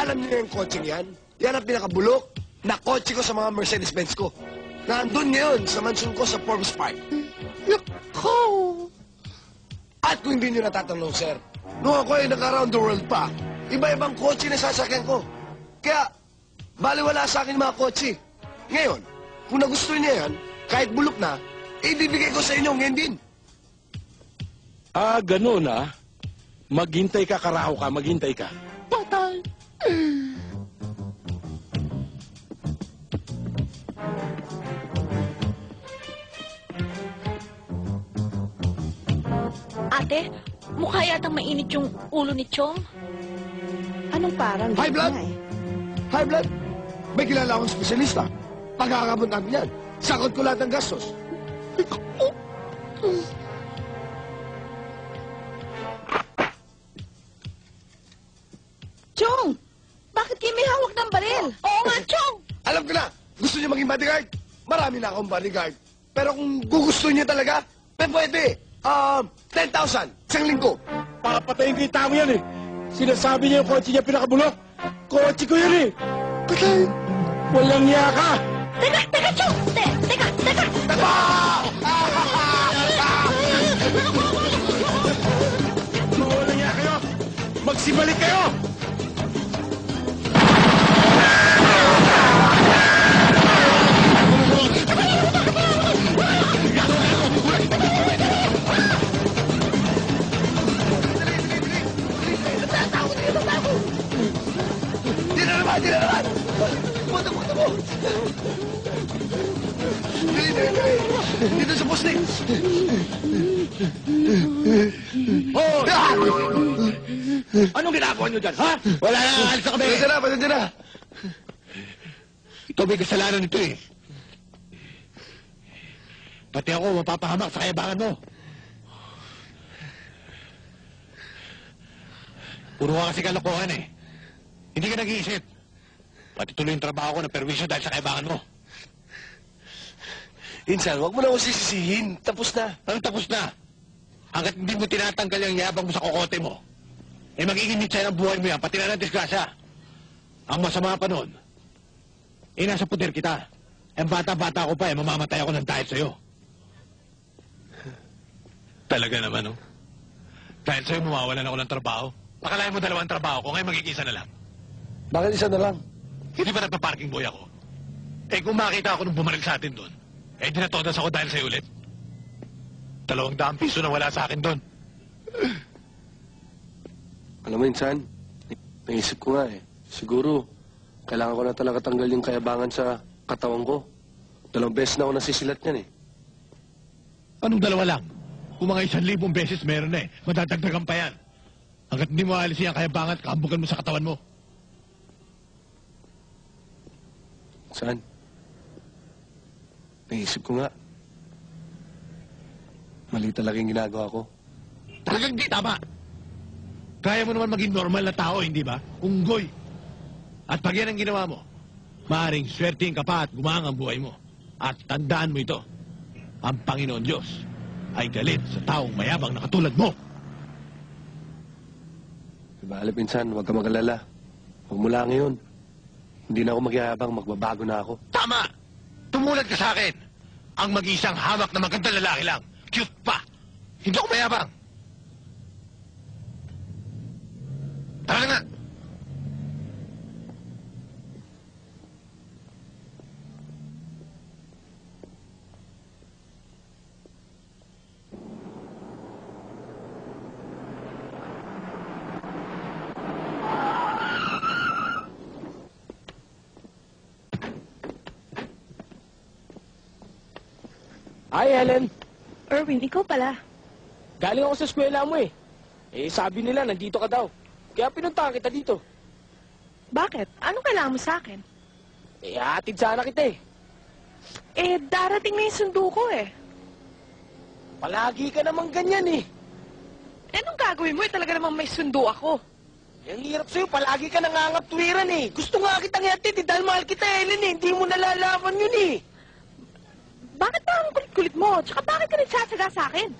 Alam niyo yung kotseng yan? Yan ang pinakabulok na kotse ko sa mga Mercedes-Benz ko. Nandun ngayon sa mansyon ko sa Forbes Park. Yako! At kung hindi niyo natatanong, sir, nung ako ay nag-around the world pa, iba-ibang kotse na sasakyan ko. Kaya, baliwala sa akin mga kotse. Ngayon, kung nagustuhan niya yan, kahit bulok na, ibibigay ko sa inyo ngayon din. Ah, ganun ah. Maghintay ka, karaho ka, maghintay ka. Patay! Ate, mukha yatang mainit yung ulo ni Chong. Anong parang? High blood? High blood? May kilala akong espesyalista. Pagkakamot natin yan. Sakot ko lahat ng gastos. Chong! Bakit kayo may hawak ng baril? Oo nga, Chong! Alam ko na, gusto niyo maging bodyguard? Marami na akong bodyguard. Pero kung gusto niyo talaga, pwede. 10,000, isang linggo. Papatayin ko yung tao yan eh. Sinasabi niya yung kotse niya pinakabulok. Kotse ko yun eh. Patay! Walang niya ka. Teka, Chong! Teka! Walang niya kayo. Magsibalik kayo. Di na naman! Punta mo! Dali! Dito sa posting! Hoy! Anong ginagawa niyo dyan, ha? Wala na, alis na kami. Pasensya na! Ito may kasalanan nito eh. Pati ako mapapahamak sa kayabangan mo. Puro ka kasi kalokohan eh. Hindi ka nag-iisip. Pati tuloy yung trabaho ko na perwisyo dahil sa kayabangan mo. Insan, huwag mo na akong sisisihin. Tapos na. Anong tapos na? Hanggat hindi mo tinatanggal yung yabang mo sa kokote mo, eh magiging mitsa ng buhay mo yan, pati na ng disgrasya. Ang masama pa nun, eh nasa puder kita. Eh bata-bata ko pa eh, mamamatay ako ng dahil sa'yo. Talaga naman, no? Dahil sa'yo, mawawalan ako ng trabaho. Pakalain mo dalawang trabaho ko, ngayon magiging isa na lang. Bakit isa na lang? Hindi ba nagpa-parking boy ako? Eh kung makita ako nung bumaril sa atin doon, eh dinatodas ako dahil sa'yo ulit. 200 piso na wala sa akin doon. Alam mo, Insan, naisip ko nga eh. Siguro, kailangan ko na talaga tanggal yung kayabangan sa katawan ko. 2 beses na ako nasisilat niyan eh. Anong 2 lang? Kung mga 1,000 beses meron na eh, madadagdagan pa yan. Hanggat hindi mo alisin ang kayabangan at kahambugan mo sa katawan mo. Saan? Naisip ko nga. Mali talaga yung ginagawa ko. Talagang di tama. Kaya mo naman maging normal na tao, hindi ba? Unggoy. At pag yan ang ginawa mo, maaaring swertihin ka pa at gumang ang buhay mo. At tandaan mo ito, ang Panginoon Diyos ay galit sa taong mayabang na katulad mo. Diba, Insan, huwag ka mag-alala. Huwag mula ngayon. Hindi na ako magyayabang, magbabago na ako. Tama! Tumulad ka sa akin. Ang mag-isang hamak na magandang lalaki lang. Cute pa. Hindi ako mayabang. Tara na! Hi, Helen. Erwin, ikaw pala. Galing ako sa eskwela mo eh. Eh, sabi nila, nandito ka daw. Kaya pinuntahan kita dito. Bakit? Anong kailangan mo sa akin? Eh, hatid sana kita eh. Eh, darating na yung sundo ko eh. Palagi ka naman ganyan eh. Eh, anong gagawin mo? Eh, talaga namang may sundo ako. Ang hirap sa'yo, palagi ka nangangaptwiran eh. Gusto nga kitang ihatid eh, dahil mahal kita, Helen eh. Hindi mo nalalaman yun eh. Bakit parang kulit-kulit mo? Tsaka bakit ka nagsasaga sa akin?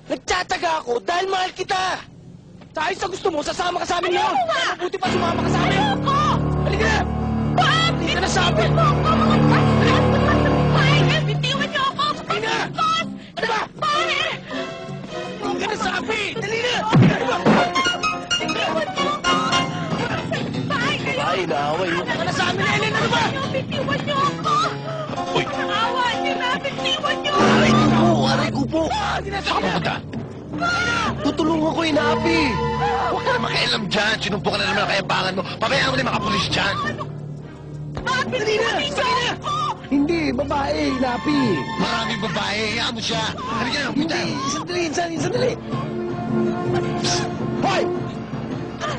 Nagtsatsaga ako dahil mahal kita. Sa sa gusto mo, sasama ka sa amin ngayon. Ayoko nga! Mabuti pa sumama ka sa amin. Ayoko! Halika na! Bob! Hindi ka na sabi! Ayoko! Mga bastos! Pare! Bitiwan niyo ako! Halika na! Bastos! Ano ba? Pare! Hindi ka na sabi! Dali na! Ano ba? Bitiwan niyo ako! Pare kayo! Ay, naaway mo. Hindi ka na sa amin, Ellen! Ano ba? Bitiwan niyo ako! Uy! Awa niyo na! Bitiwan niyo! Aray ko po, aray ko po. Hindi na Saan ka pupunta? Tutulungan ko yung naapi. Huwag ka na makialam dyan. Sinumpo ka na naman ang kayabangan mo. Pabayaan mo na yung mga pulis dyan. Dali na! Dali na! Hindi, babae, naapi. Maraming babae. Hayaan mo siya. Halika na, punta. Sandali. Hoy!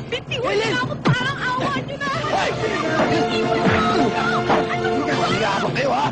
Bitiwan niyo na ako! Parang awa niyo na! Hoy! Ligaban kayo, ha?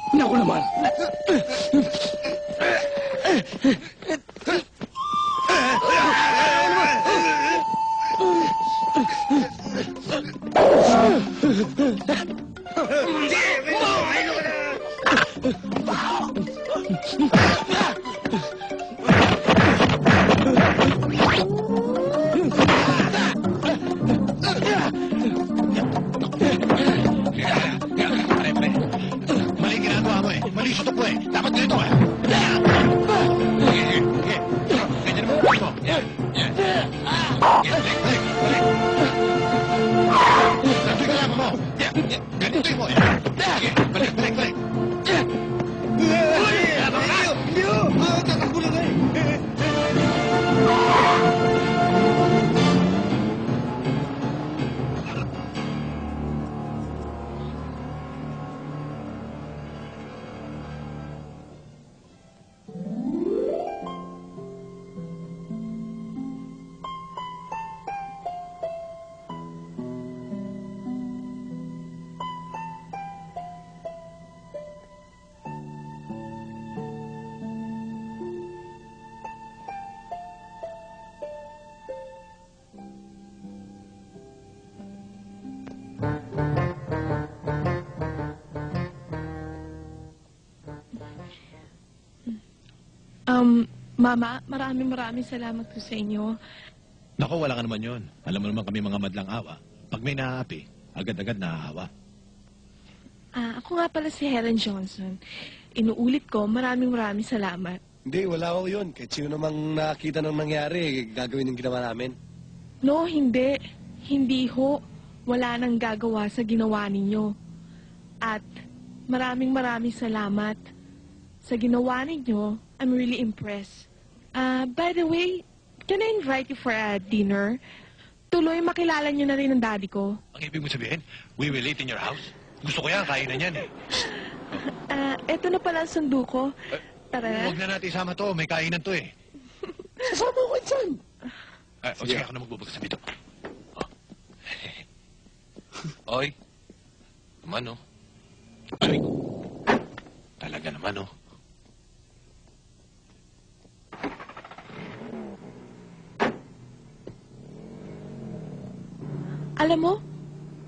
Naku naman. Pare. Mali ang ginagawa mo eh. Mali sutok mo eh. Dapat ganito eh. Ganyan naman mo. Balik. Ganito yung kalaban mo. Ganito yung mo. Balik. Hindi ho! Tatakbo lang eh. Mama, maraming salamat po sa inyo. Naku, wala ka naman yun. Alam mo naman kami mga madlang awa. Pag may naaapi, agad-agad nahahawa. Ako nga pala si Helen Johnson. Inuulit ko, maraming salamat. Hindi, wala ko yun. Kahit sino namang nakakita ng nangyari, gagawin yung ginawa namin. No, hindi. Hindi ho. Wala nang gagawa sa ginawa ninyo. At maraming salamat. Sa ginawa ninyo, I'm really impressed. By the way, can I invite you for a dinner? Tuloy, makilala niyo na rin ang daddy ko. Ang ibig mo sabihin, we will eat in your house? Gusto ko yan, kainan yan eh. Eto na pala ang sundo ko. Tara na. Huwag na natin isama to, may kainan to eh. Sasama ko dyan. Sige, ako na magbubukas sa bito. Oy. Naman, oh. Aray ko. Talaga naman, oh. Alam mo,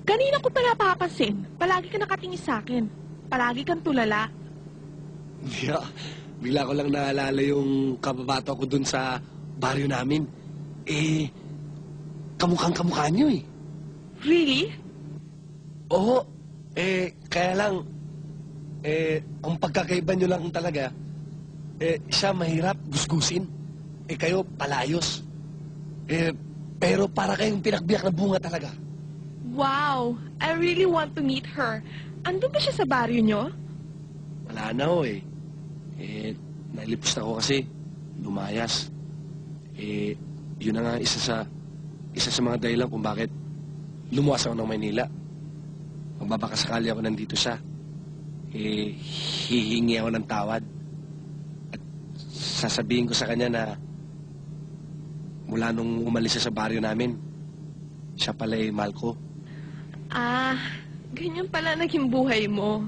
kanina ko pa napapansin. Palagi ka nakatingin sa akin. Palagi kang tulala. Yeah. Bigla ko lang naalala yung kababato ko dun sa baryo namin. Kamukhang-kamukha niyo eh. Really? Oo. Kaya lang, ang pagkakaiba niyo lang talaga, siya mahirap gusgusin. Kayo palayos. Pero para kayong pinagbiyak na bunga talaga. Wow! I really want to meet her. Andun ba siya sa baryo nyo? Wala na ho eh. Nailipos na ako kasi lumayas. Yun na nga isa sa mga dahilan kung bakit lumuwas ako ng Maynila. Magbabakasakali ako nandito siya. Hihingi ako ng tawad. At sasabihin ko sa kanya na mula nung umalis siya sa baryo namin, siya pala mahal ko. Ah, ganyan pala naging buhay mo.